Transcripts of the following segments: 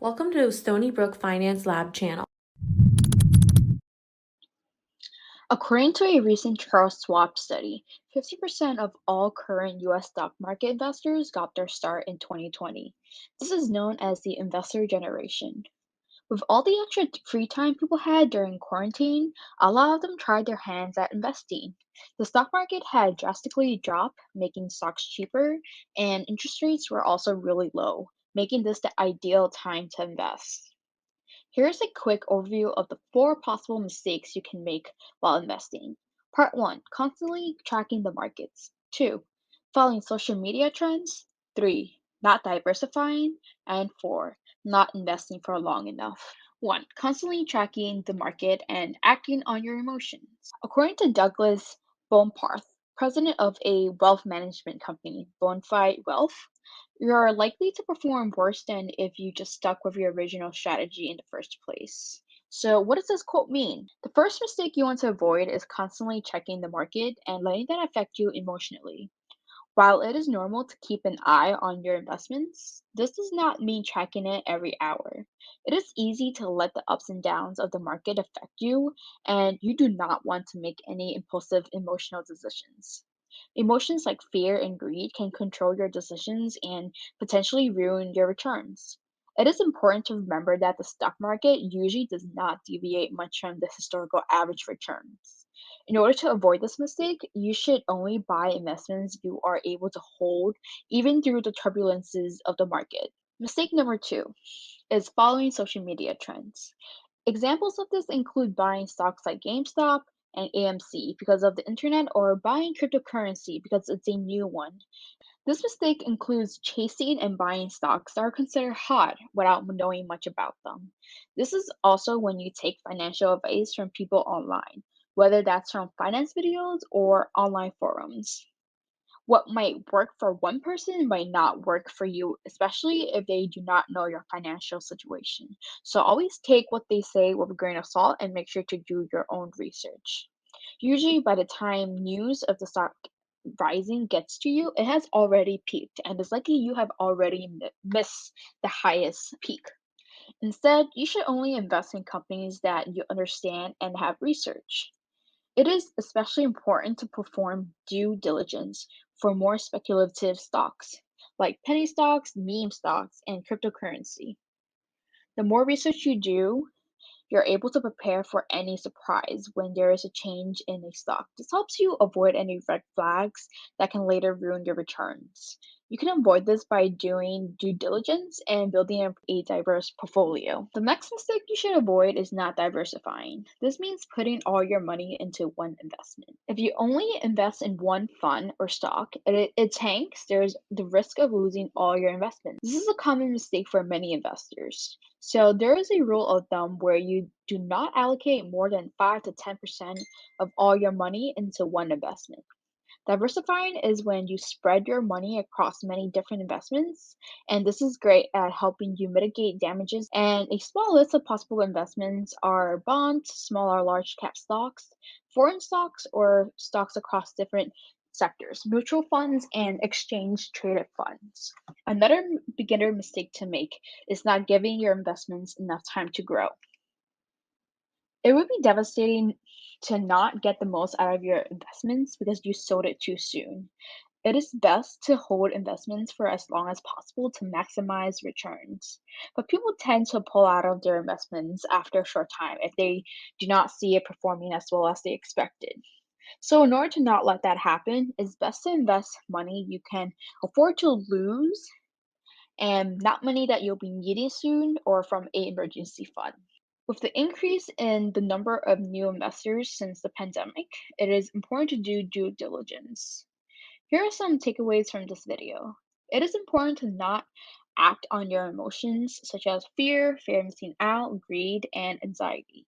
Welcome to Stony Finance Lab channel. According to a recent Charles Schwab study, 50% of all current US stock market investors got their start in 2020. This is known as the investor generation. With all the extra free time people had during quarantine, a lot of them tried their hands at investing. The stock market had drastically dropped, making stocks cheaper, and interest rates were also really low, making this the ideal time to invest. Here's a quick overview of the 4 possible mistakes you can make while investing. Part 1, constantly tracking the markets. 2, following social media trends. 3, not diversifying. And 4, not investing for long enough. 1, constantly tracking the market and acting on your emotions. According to Douglas Bonparth, president of a wealth management company, Bonafide Wealth, you're likely to perform worse than if you just stuck with your original strategy in the first place. So, what does this quote mean? The first mistake you want to avoid is constantly checking the market and letting that affect you emotionally. While it is normal to keep an eye on your investments, this does not mean tracking it every hour. It is easy to let the ups and downs of the market affect you, and you do not want to make any impulsive emotional decisions. Emotions like fear and greed can control your decisions and potentially ruin your returns. It is important to remember that the stock market usually does not deviate much from the historical average returns. In order to avoid this mistake, you should only buy investments you are able to hold even through the turbulences of the market. Mistake number 2 is following social media trends. Examples of this include buying stocks like GameStop and AMC because of the internet, or buying cryptocurrency because it's a new one. This mistake includes chasing and buying stocks that are considered hot without knowing much about them. This is also when you take financial advice from people online, whether that's from finance videos or online forums. What might work for one person might not work for you, especially if they do not know your financial situation. So always take what they say with a grain of salt and make sure to do your own research. Usually, by the time news of the stock rising gets to you, it has already peaked, and it's likely you have already missed the highest peak. Instead, you should only invest in companies that you understand and have research. It is especially important to perform due diligence for more speculative stocks, like penny stocks, meme stocks, and cryptocurrency. The more research you do, you're able to prepare for any surprise when there is a change in a stock. This helps you avoid any red flags that can later ruin your returns. You can avoid this by doing due diligence and building a diverse portfolio. The next mistake you should avoid is not diversifying. This means putting all your money into one investment. If you only invest in one fund or stock, it tanks, there's the risk of losing all your investments. This is a common mistake for many investors. So there is a rule of thumb where you do not allocate more than 5 to 10% of all your money into one investment. Diversifying is when you spread your money across many different investments, and this is great at helping you mitigate damages. And a small list of possible investments are bonds, small or large cap stocks, foreign stocks, or stocks across different sectors, mutual funds, and exchange traded funds. Another beginner mistake to make is not giving your investments enough time to grow. It would be devastating to not get the most out of your investments because you sold it too soon. It is best to hold investments for as long as possible to maximize returns. But people tend to pull out of their investments after a short time if they do not see it performing as well as they expected. So, in order to not let that happen, it's best to invest money you can afford to lose and not money that you'll be needing soon or from a emergency fund. With the increase in the number of new investors since the pandemic, it is important to do due diligence. Here are some takeaways from this video. It is important to not act on your emotions such as fear of missing out, greed, and anxiety.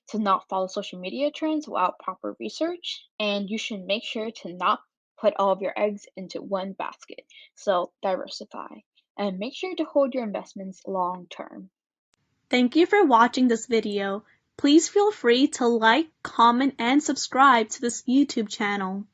To not follow social media trends without proper research, and you should make sure to not put all of your eggs into one basket. So diversify and make sure to hold your investments long term. Thank you for watching this video. Please feel free to like, comment, and subscribe to this YouTube channel.